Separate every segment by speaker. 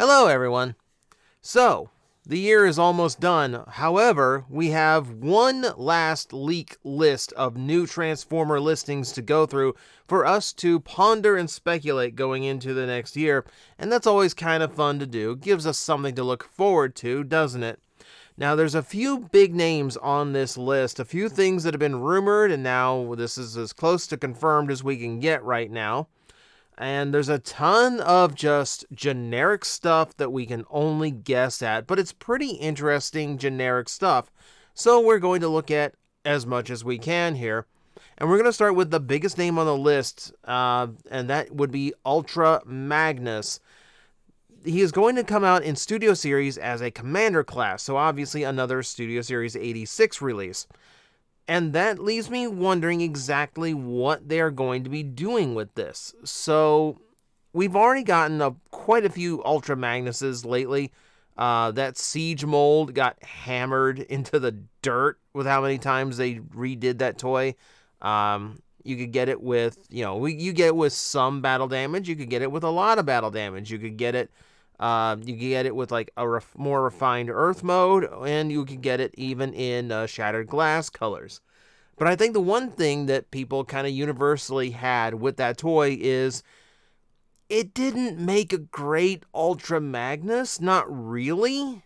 Speaker 1: Hello, everyone. So, the year is almost done. However, we have one last leak list of new Transformer listings to go through for us to ponder and speculate going into the next year, and that's always kind of fun to do. Gives us something to look forward to, doesn't it? Now, there's a few big names on this list, a few things that have been rumored, and now this is as close to confirmed as we can get right now. And there's a ton of just generic stuff that we can only guess at, but it's pretty interesting generic stuff. So we're going to look at as much as we can here. And we're going to start with the biggest name on the list, and that would be Ultra Magnus. He is going to come out in Studio Series as a Commander class, so obviously another Studio Series 86 release. And that leaves me wondering exactly what they are going to be doing with this. So, we've already gotten quite a few Ultra Magnuses lately. That Siege mold got hammered into the dirt with how many times they redid that toy. You could get it with, you get it with some battle damage. You could get it with a lot of battle damage. You could get it with like a more refined Earth mode, and you could get it even in Shattered Glass colors. But I think the one thing that people kind of universally had with that toy is it didn't make a great Ultra Magnus. Not really.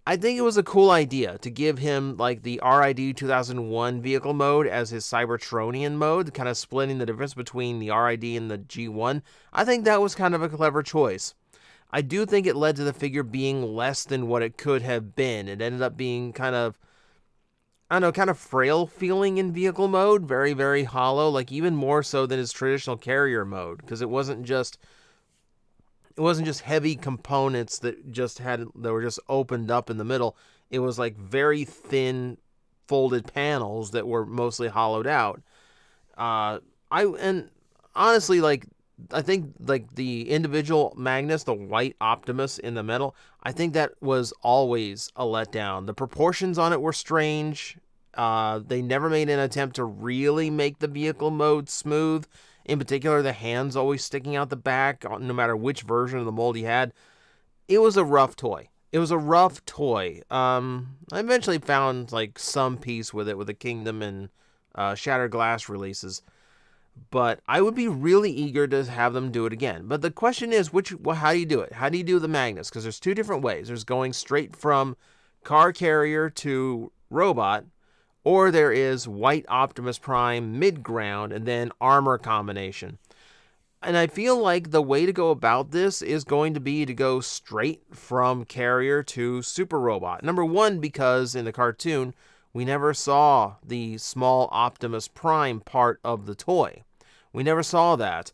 Speaker 1: I think it was a cool idea to give him like the RID 2001 vehicle mode as his Cybertronian mode, kind of splitting the difference between the RID and the G1. I think that was kind of a clever choice. I do think it led to the figure being less than what it could have been. It ended up being kind of frail feeling in vehicle mode, very, very hollow, like even more so than his traditional carrier mode, because it wasn't just heavy components that were just opened up in the middle. It was like very thin folded panels that were mostly hollowed out. I think like the individual Magnus, the white Optimus in the middle, I think that was always a letdown. The proportions on it were strange. They never made an attempt to really make the vehicle mode smooth. In particular, the hands always sticking out the back, no matter which version of the mold he had. It was a rough toy. I eventually found like some peace with it with the Kingdom and Shattered Glass releases. But I would be really eager to have them do it again. But the question is, how do you do it? How do you do the Magnus? Because there's two different ways. There's going straight from car carrier to robot, or there is white Optimus Prime mid-ground and then armor combination. And I feel like the way to go about this is going to be to go straight from carrier to super robot. Number one, because in the cartoon, we never saw the small Optimus Prime part of the toy. We never saw that.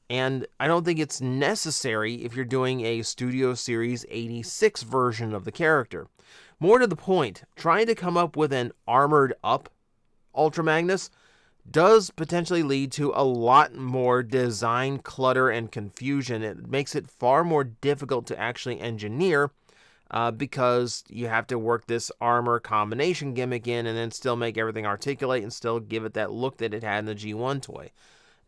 Speaker 1: And I don't think it's necessary if you're doing a Studio Series 86 version of the character. More to the point, trying to come up with an armored up Ultra Magnus does potentially lead to a lot more design clutter and confusion. It makes it far more difficult to actually engineer because you have to work this armor combination gimmick in and then still make everything articulate and still give it that look that it had in the G1 toy.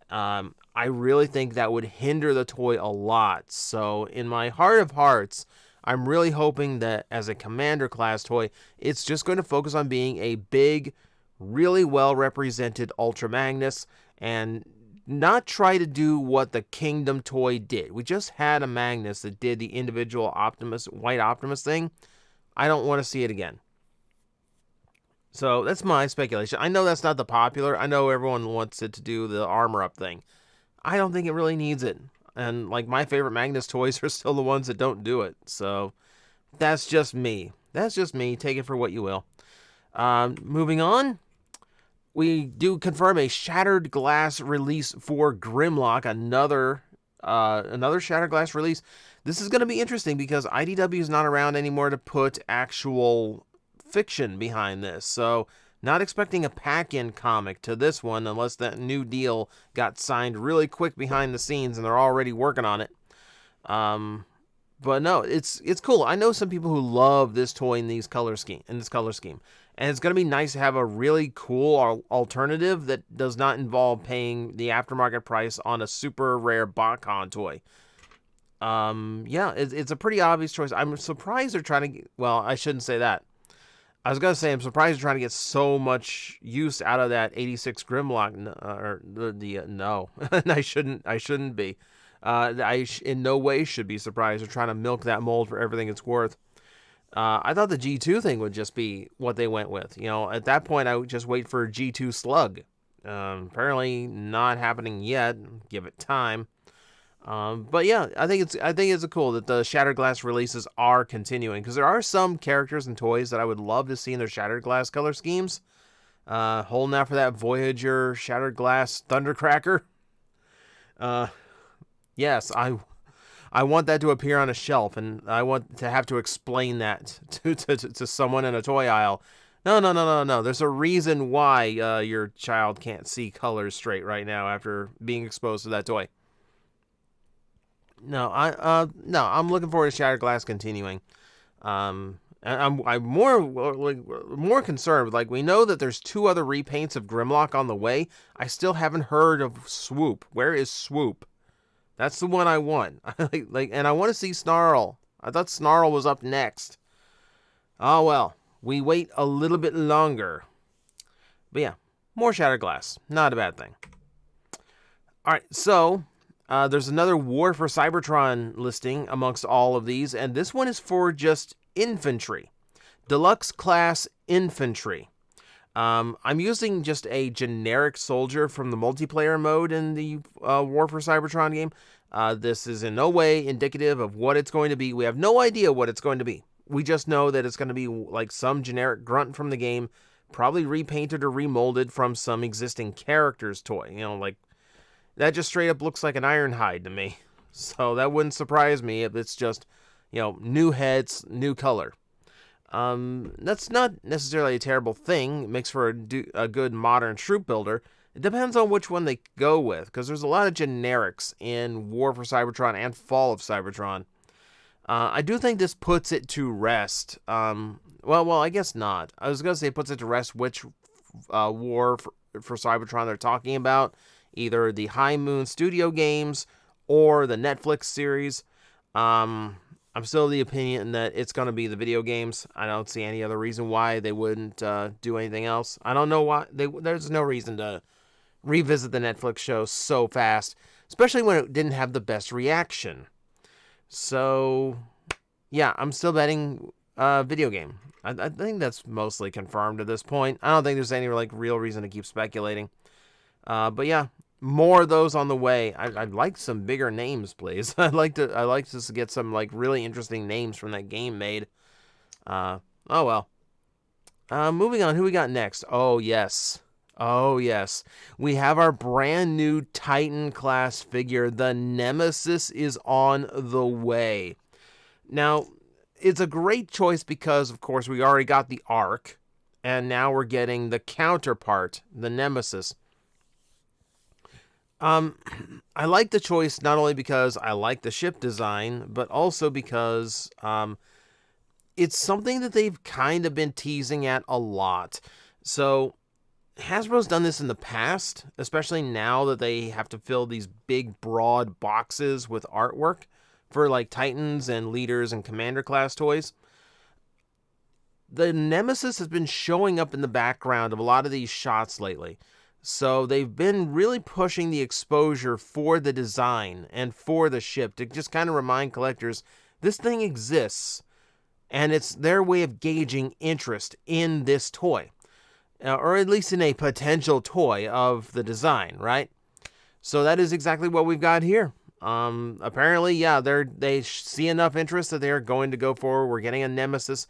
Speaker 1: I really think that would hinder the toy a lot. So in my heart of hearts, I'm really hoping that as a Commander class toy, it's just going to focus on being a big, really well represented Ultra Magnus and not try to do what the Kingdom toy did. We just had a Magnus that did the individual white Optimus thing. I don't want to see it again. So that's my speculation. I know that's not the popular. I know everyone wants it to do the armor up thing. I don't think it really needs it. And like my favorite Magnus toys are still the ones that don't do it. So that's just me. Take it for what you will. Moving on. We do confirm a Shattered Glass release for Grimlock. Another Shattered Glass release. This is going to be interesting because IDW is not around anymore to put actual fiction behind this. So not expecting a pack-in comic to this one unless that new deal got signed really quick behind the scenes and they're already working on it. But no, it's cool. I know some people who love this toy in this color scheme. And it's going to be nice to have a really cool alternative that does not involve paying the aftermarket price on a super rare BotCon toy. Yeah, it's a pretty obvious choice. I'm surprised they're trying to get, well, I shouldn't say that. I was gonna say I'm surprised they're trying to get so much use out of that 86 Grimlock. No, I shouldn't be. In no way should be surprised. They're trying to milk that mold for everything it's worth. I thought the G2 thing would just be what they went with. You know, at that point, I would just wait for G2 Slug. Apparently not happening yet. Give it time. But yeah, I think it's cool that the Shattered Glass releases are continuing, because there are some characters and toys that I would love to see in their Shattered Glass color schemes. Holding out for that Voyager Shattered Glass Thundercracker. Yes, I want that to appear on a shelf, and I want to have to explain that to someone in a toy aisle. No. There's a reason why your child can't see colors straight right now after being exposed to that toy. No, I'm looking forward to Shattered Glass continuing. And I'm more concerned. Like, we know that there's 2 other repaints of Grimlock on the way. I still haven't heard of Swoop. Where is Swoop? That's the one I want. And I want to see Snarl. I thought Snarl was up next. Oh well, we wait a little bit longer. But yeah, more Shattered Glass. Not a bad thing. All right, so there's another War for Cybertron listing amongst all of these, and this one is for just infantry. Deluxe class infantry. I'm using just a generic soldier from the multiplayer mode in the War for Cybertron game. This is in no way indicative of what it's going to be. We have no idea what it's going to be. We just know that it's going to be like some generic grunt from the game, probably repainted or remolded from some existing character's toy. You know, like, that just straight up looks like an Ironhide to me. So that wouldn't surprise me if it's just, you know, new heads, new color. That's not necessarily a terrible thing. It makes for a good modern troop builder. It depends on which one they go with, because there's a lot of generics in War for Cybertron and Fall of Cybertron. I do think this puts it to rest. Well, I guess not. I was going to say it puts it to rest which War for Cybertron they're talking about. Either the High Moon Studio games or the Netflix series. I'm still of the opinion that it's going to be the video games. I don't see any other reason why they wouldn't do anything else. I don't know why. There's no reason to revisit the Netflix show so fast, especially when it didn't have the best reaction. So, yeah, I'm still betting video game. I think that's mostly confirmed at this point. I don't think there's any real reason to keep speculating. But yeah, more of those on the way. I'd like some bigger names, please. I'd like to get some really interesting names from that game made. Oh well. Moving on, who we got next? Oh yes. We have our brand new Titan class figure. The Nemesis is on the way. Now, it's a great choice because, of course, we already got the Ark, and now we're getting the counterpart, the Nemesis. I like the choice not only because I like the ship design, but also because it's something that they've kind of been teasing at a lot. So Hasbro's done this in the past, especially now that they have to fill these big, broad boxes with artwork for Titans and Leaders and Commander class toys. The Nemesis has been showing up in the background of a lot of these shots lately. So they've been really pushing the exposure for the design and for the ship to just kind of remind collectors this thing exists, and it's their way of gauging interest in this toy, or at least in a potential toy of the design, right? So that is exactly what we've got here. Apparently, yeah, they see enough interest that they're going to go forward. We're getting a Nemesis.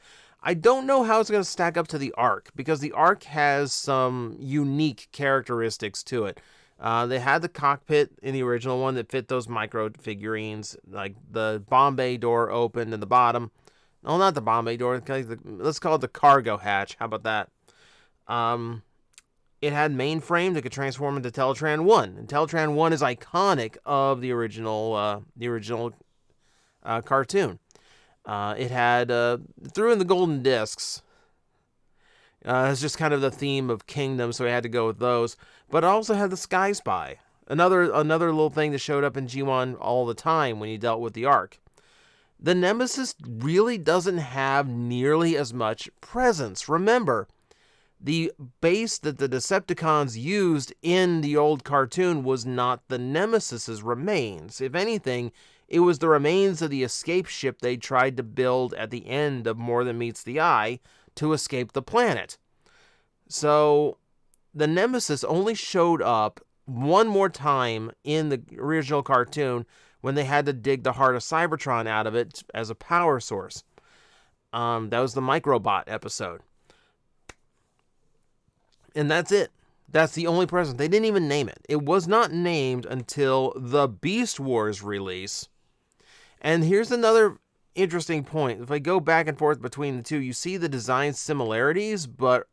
Speaker 1: I don't know how it's going to stack up to the Ark, because the Ark has some unique characteristics to it. They had the cockpit in the original one that fit those micro figurines, like the Bombay door opened in the bottom. No, not the Bombay door. Let's call it the cargo hatch. How about that? It had mainframe that could transform into Teletran 1. And Teletran 1 is iconic of the original cartoon. It had, threw in the golden discs. It's just kind of the theme of Kingdom, so we had to go with those. But it also had the Sky Spy. Another little thing that showed up in G1 all the time when you dealt with the Ark. The Nemesis really doesn't have nearly as much presence. Remember, the base that the Decepticons used in the old cartoon was not the Nemesis's remains. If anything, it was the remains of the escape ship they tried to build at the end of More Than Meets the Eye to escape the planet. So, the Nemesis only showed up one more time in the original cartoon when they had to dig the heart of Cybertron out of it as a power source. That was the Microbot episode. And that's it. That's the only present. They didn't even name it. It was not named until the Beast Wars release. And here's another interesting point. If I go back and forth between the two, you see the design similarities, but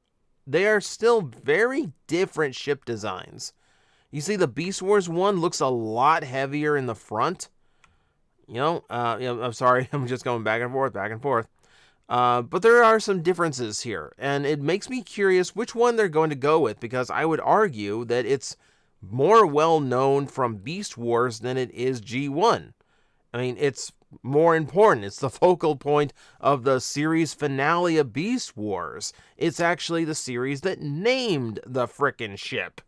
Speaker 1: they are still very different ship designs. You see the Beast Wars one looks a lot heavier in the front. I'm sorry, I'm just going back and forth. But there are some differences here, and it makes me curious which one they're going to go with, because I would argue that it's more well known from Beast Wars than it is G1. I mean, it's more important. It's the focal point of the series finale of Beast Wars. It's actually the series that named the frickin' ship.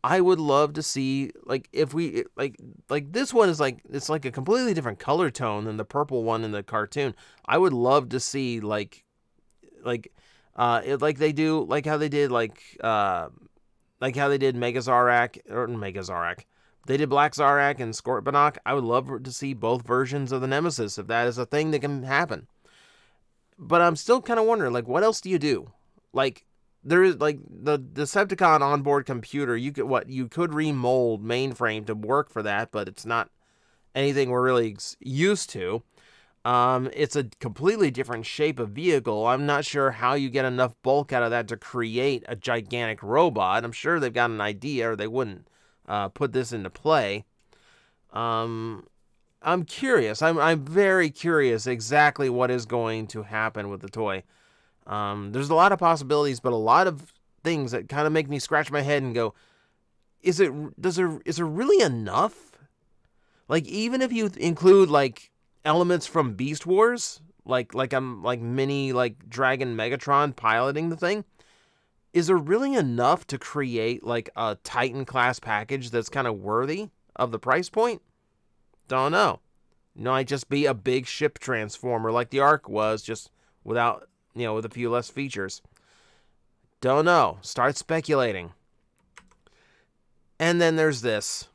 Speaker 1: I would love to see, like, if we, like this one is like, it's like a completely different color tone than the purple one in the cartoon. I would love to see, like they do, like how they did, how they did Megazarak. They did Black Zarak and Scorponok. I would love to see both versions of the Nemesis, if that is a thing that can happen. But I'm still kind of wondering, like, what else do you do? Like, there is, like, the Decepticon onboard computer, you could remold mainframe to work for that, but it's not anything we're really used to. It's a completely different shape of vehicle. I'm not sure how you get enough bulk out of that to create a gigantic robot. I'm sure they've got an idea, or they wouldn't put this into play. I'm curious. I'm very curious exactly what is going to happen with the toy. There's a lot of possibilities, but a lot of things that kind of make me scratch my head and go, is there really enough? Like, even if you include, like, elements from Beast Wars, like mini, like, Dragon Megatron piloting the thing, is there really enough to create, like, a Titan class package that's kind of worthy of the price point? Don't know. It might just be a big ship transformer like the Ark was, just without, with a few less features. Don't know. Start speculating. And then there's this.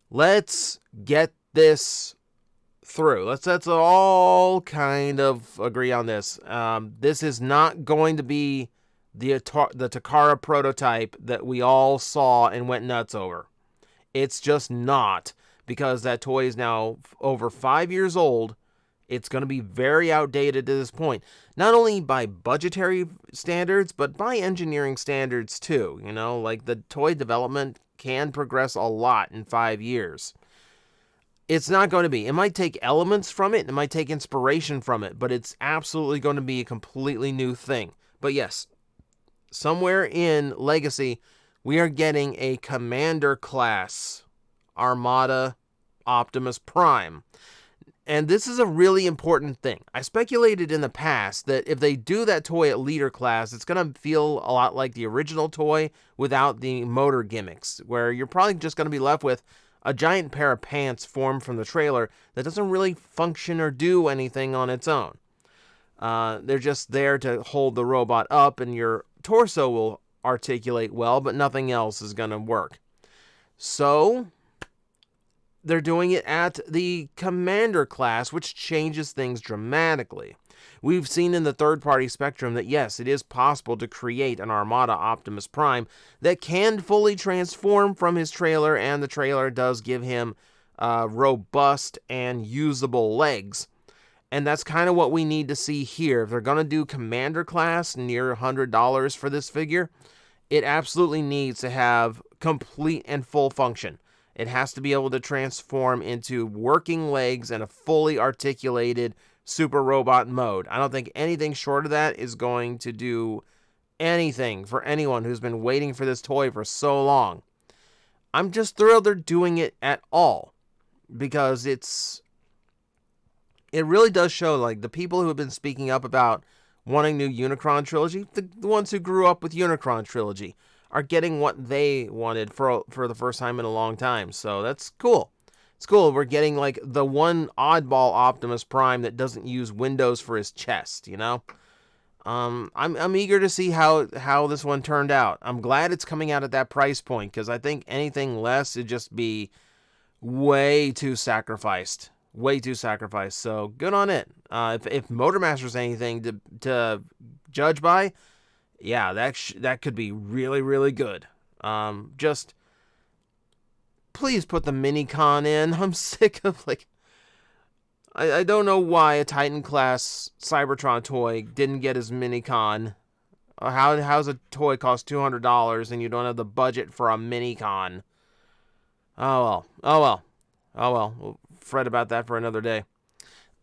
Speaker 1: Let's get this through. Let's all kind of agree on this. This is not going to be the Takara prototype that we all saw and went nuts over. It's just not, because that toy is now over 5 years old. It's going to be very outdated at this point. Not only by budgetary standards, but by engineering standards too. Like, the toy development can progress a lot in 5 years. It's not going to be. It might take elements from it. It might take inspiration from it. But it's absolutely going to be a completely new thing. But yes, somewhere in Legacy, we are getting a Commander class Armada Optimus Prime. And this is a really important thing. I speculated in the past that if they do that toy at leader class, it's going to feel a lot like the original toy without the motor gimmicks, where you're probably just going to be left with a giant pair of pants formed from the trailer that doesn't really function or do anything on its own. They're just there to hold the robot up, and your torso will articulate well, but nothing else is going to work. So they're doing it at the Commander class, which changes things dramatically. We've seen in the third-party spectrum that, yes, it is possible to create an Armada Optimus Prime that can fully transform from his trailer, and the trailer does give him robust and usable legs. And that's kind of what we need to see here. If they're going to do Commander class near $100 for this figure, it absolutely needs to have complete and full function. It has to be able to transform into working legs and a fully articulated super robot mode. I don't think anything short of that is going to do anything for anyone who's been waiting for this toy for so long. I'm just thrilled they're doing it at all, because it really does show, like, the people who have been speaking up about wanting new Unicron trilogy, the ones who grew up with Unicron trilogy, are getting what they wanted for the first time in a long time. So that's cool. It's cool. We're getting, like, the one oddball Optimus Prime that doesn't use windows for his chest, you know? I'm eager to see how this one turned out. I'm glad it's coming out at that price point, because I think anything less would just be way too sacrificed. Way too sacrificed. So good on it. If Motormaster's anything to judge by, yeah, that could be really, really good. Just please put the Minicon in. I'm sick of, like, I don't know why a Titan class Cybertron toy didn't get his Minicon. How's a toy cost $200 and you don't have the budget for a Minicon? Oh well. Oh well. Oh well. We'll fret about that for another day.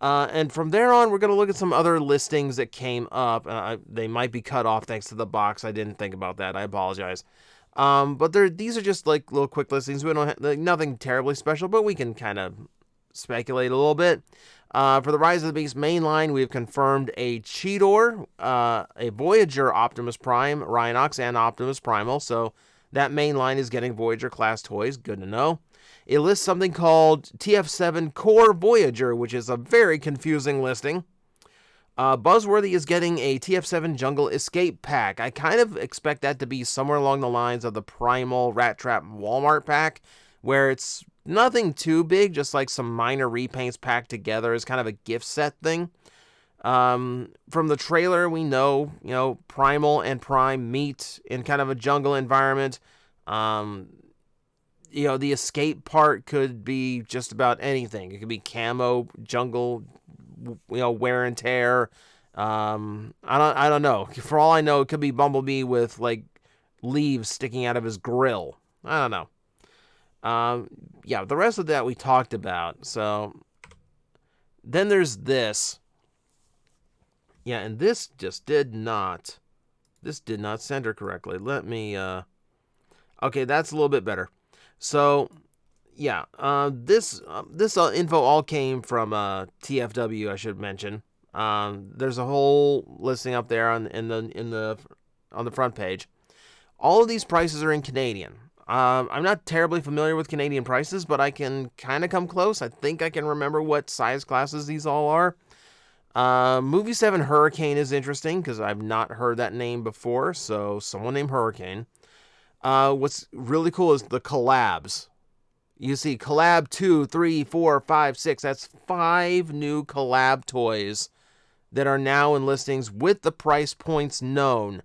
Speaker 1: And from there on, we're going to look at some other listings that came up. They might be cut off thanks to the box. I didn't think about that. I apologize. But these are just, like, little quick listings. We don't have, like, nothing terribly special, but we can kind of speculate a little bit. For the Rise of the Beast mainline, we've confirmed a Cheetor, a Voyager Optimus Prime, Rhinox, and Optimus Primal. So that mainline is getting Voyager class toys. Good to know. It lists something called TF7 Core Voyager, which is a very confusing listing. Buzzworthy is getting a TF7 Jungle Escape Pack. I kind of expect that to be somewhere along the lines of the Primal Rat Trap Walmart pack, where it's nothing too big, just like some minor repaints packed together as kind of a gift set thing. From the trailer, we know, Primal and Prime meet in kind of a jungle environment. The escape part could be just about anything. It could be camo, jungle, wear and tear. I don't know. For all I know, it could be Bumblebee with, like, leaves sticking out of his grill. I don't know. The rest of that we talked about. So then there's this. Yeah, and this just did not center correctly. Let me, okay, that's a little bit better. So, yeah, this info all came from TFW, I should mention. There's a whole listing up there on the front page. All of these prices are in Canadian. I'm not terribly familiar with Canadian prices, but I can kind of come close. I think I can remember what size classes these all are. Movie 7 Hurricane is interesting because I've not heard that name before, so someone named Hurricane. What's really cool is the collabs. You see collab 2, 3, 4, 5, 6. That's 5 new collab toys that are now in listings with the price points known.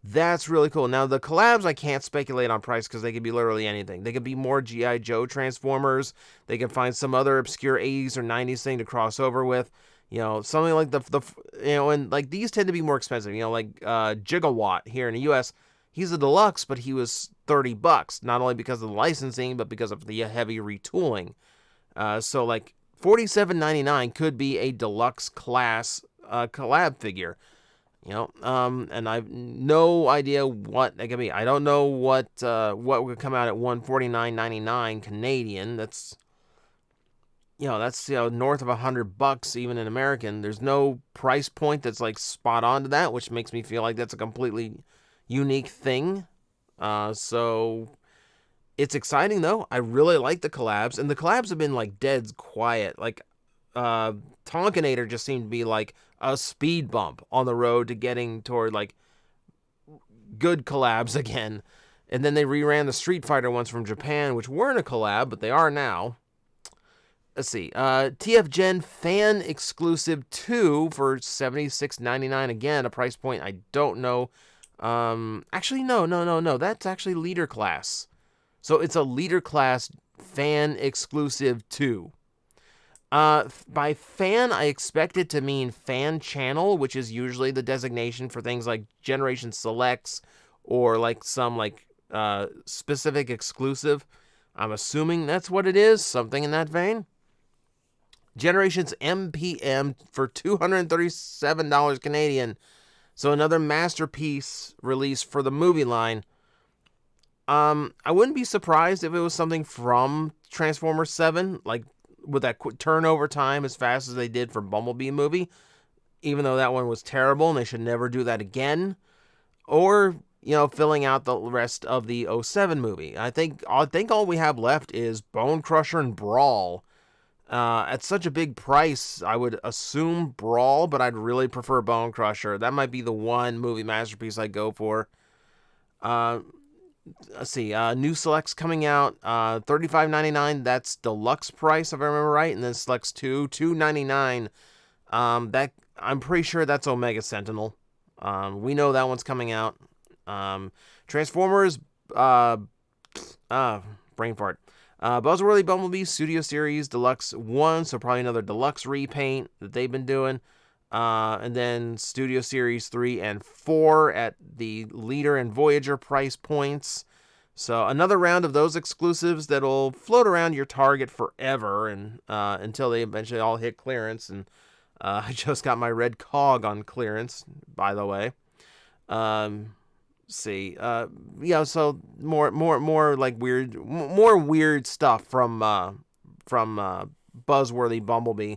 Speaker 1: That's really cool. Now, the collabs, I can't speculate on price because they could be literally anything. They could be more G.I. Joe Transformers. They can find some other obscure 80s or 90s thing to cross over with. Something like and like these tend to be more expensive. Like Gigawatt here in the U.S., he's a deluxe, but he was $30, not only because of the licensing, but because of the heavy retooling. So like $47.99 could be a deluxe class collab figure. And I've no idea what that could be. I don't know what would come out at $149.99 Canadian. That's north of $100 even in American. There's no price point that's like spot on to that, which makes me feel like that's a completely unique thing. So it's exciting though. I really like the collabs, and the collabs have been like dead quiet. Like Tonkinator just seemed to be like a speed bump on the road to getting toward like good collabs again. And then they reran the Street Fighter ones from Japan, which weren't a collab, but they are now. Let's see. TF Gen Fan Exclusive 2 for $76.99. Again, a price point I don't know. Actually, no. That's actually Leader Class. So it's a Leader Class Fan Exclusive 2. By fan, I expect it to mean fan channel, which is usually the designation for things like Generation Selects or like some like specific exclusive. I'm assuming that's what it is, something in that vein. Generations MPM for $237 Canadian. So another masterpiece release for the movie line. I wouldn't be surprised if it was something from Transformers 7, like with that turnover time as fast as they did for Bumblebee movie, even though that one was terrible and they should never do that again. Or, you know, filling out the rest of the '07 movie. I think all we have left is Bone Crusher and Brawl. At such a big price, I would assume Brawl, but I'd really prefer Bone Crusher. That might be the one movie masterpiece I'd go for. Let's see, new selects coming out, $35.99. That's deluxe price, if I remember right, and then selects $2.99. That I'm pretty sure that's Omega Sentinel. We know that one's coming out. Transformers, brain fart. Buzzworthy Bumblebee Studio Series Deluxe 1, so probably another deluxe repaint that they've been doing. And then Studio Series 3 and 4 at the Leader and Voyager price points. So another round of those exclusives that'll float around your Target forever and until they eventually all hit clearance. And I just got my red cog on clearance, by the way. See, yeah, so more like weird stuff from Buzzworthy Bumblebee.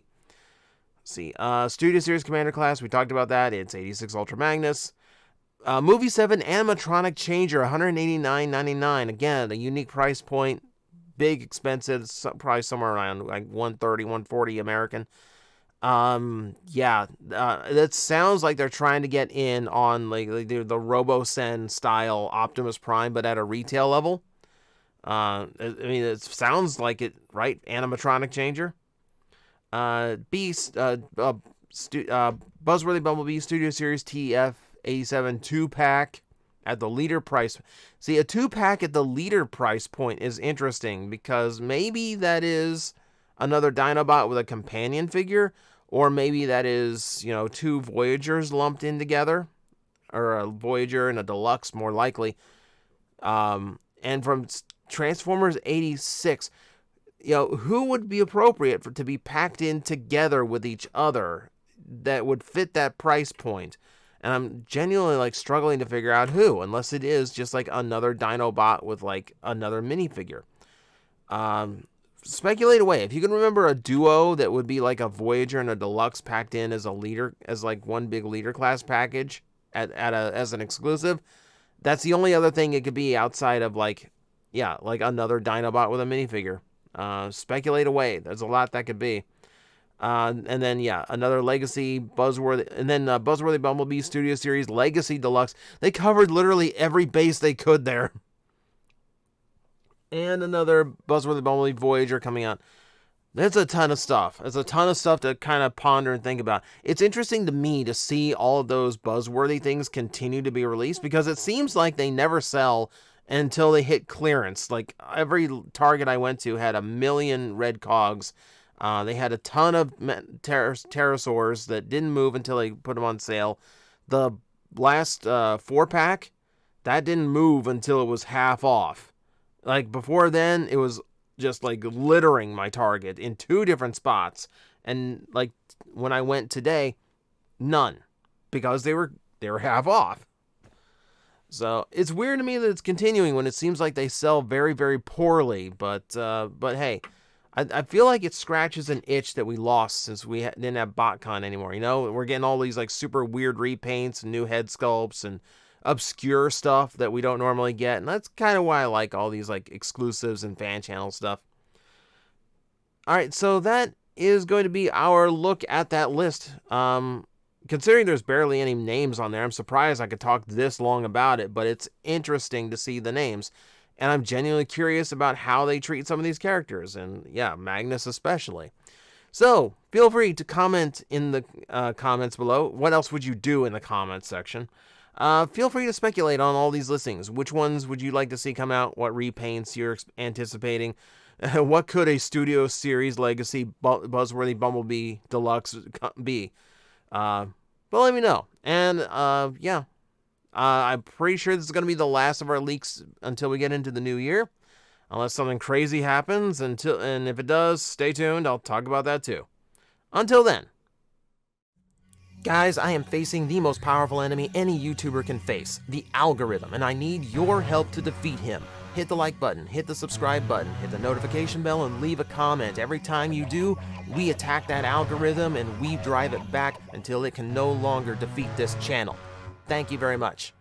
Speaker 1: Let's see, Studio Series Commander Class, we talked about that. It's 86 Ultra Magnus. Movie 7 Animatronic Changer, $189.99. Again, a unique price point, big, expensive, probably somewhere around like $130, $140 American. Yeah, that sounds like they're trying to get in on like the RoboSen style Optimus Prime, but at a retail level. I mean, it sounds like it, right? Animatronic Changer. Beast, Buzzworthy Bumblebee Studio Series TF87 2-pack at the Leader price. See, a 2-pack at the Leader price point is interesting because maybe that is another Dinobot with a companion figure, or maybe that is, you know, 2 Voyagers lumped in together, or a Voyager and a Deluxe, more likely. And from Transformers 86, you know, who would be appropriate to be packed in together with each other that would fit that price point? And I'm genuinely like struggling to figure out who, unless it is just like another Dinobot with like another minifigure. Speculate away. If you can remember a duo that would be like a Voyager and a Deluxe packed in as a Leader, as like one big Leader class package as an exclusive, that's the only other thing it could be outside of like, yeah, like another Dinobot with a minifigure. Speculate away. There's a lot that could be. And then, yeah, another Legacy Buzzworthy, and then Buzzworthy Bumblebee Studio Series Legacy Deluxe. They covered literally every base they could there. And another Buzzworthy Bumblebee Voyager coming out. That's a ton of stuff. There's a ton of stuff to kind of ponder and think about. It's interesting to me to see all of those Buzzworthy things continue to be released because it seems like they never sell until they hit clearance. Like every Target I went to had 1 million red cogs. They had a ton of pterosaurs that didn't move until they put them on sale. The last 4-pack, that didn't move until it was half off. Like before then, it was just like littering my Target in 2 different spots. And like when I went today, none, because they were half off. So it's weird to me that it's continuing when it seems like they sell very, very poorly. But hey, I feel like it scratches an itch that we lost since we didn't have BotCon anymore. You know, we're getting all these like super weird repaints and new head sculpts and obscure stuff that we don't normally get. And that's kind of why I like all these like exclusives and fan channel stuff. All right, so that is going to be our look at that list. Considering there's barely any names on there, I'm surprised I could talk this long about it, but it's interesting to see the names. And I'm genuinely curious about how they treat some of these characters, and yeah, Magnus especially. So, feel free to comment in the comments below. What else would you do in the comments section? Feel free to speculate on all these listings. Which ones would you like to see come out? What repaints you're anticipating? What could a Studio Series Legacy Buzzworthy Bumblebee Deluxe be? But let me know. And, yeah. I'm pretty sure this is going to be the last of our leaks until we get into the new year. Unless something crazy happens. And if it does, stay tuned. I'll talk about that too. Until then. Guys, I am facing the most powerful enemy any YouTuber can face. The algorithm. And I need your help to defeat him. hit the like button, hit the subscribe button, hit the notification bell, and leave a comment. Every time you do, we attack that algorithm and we drive it back until it can no longer defeat this channel. Thank you very much.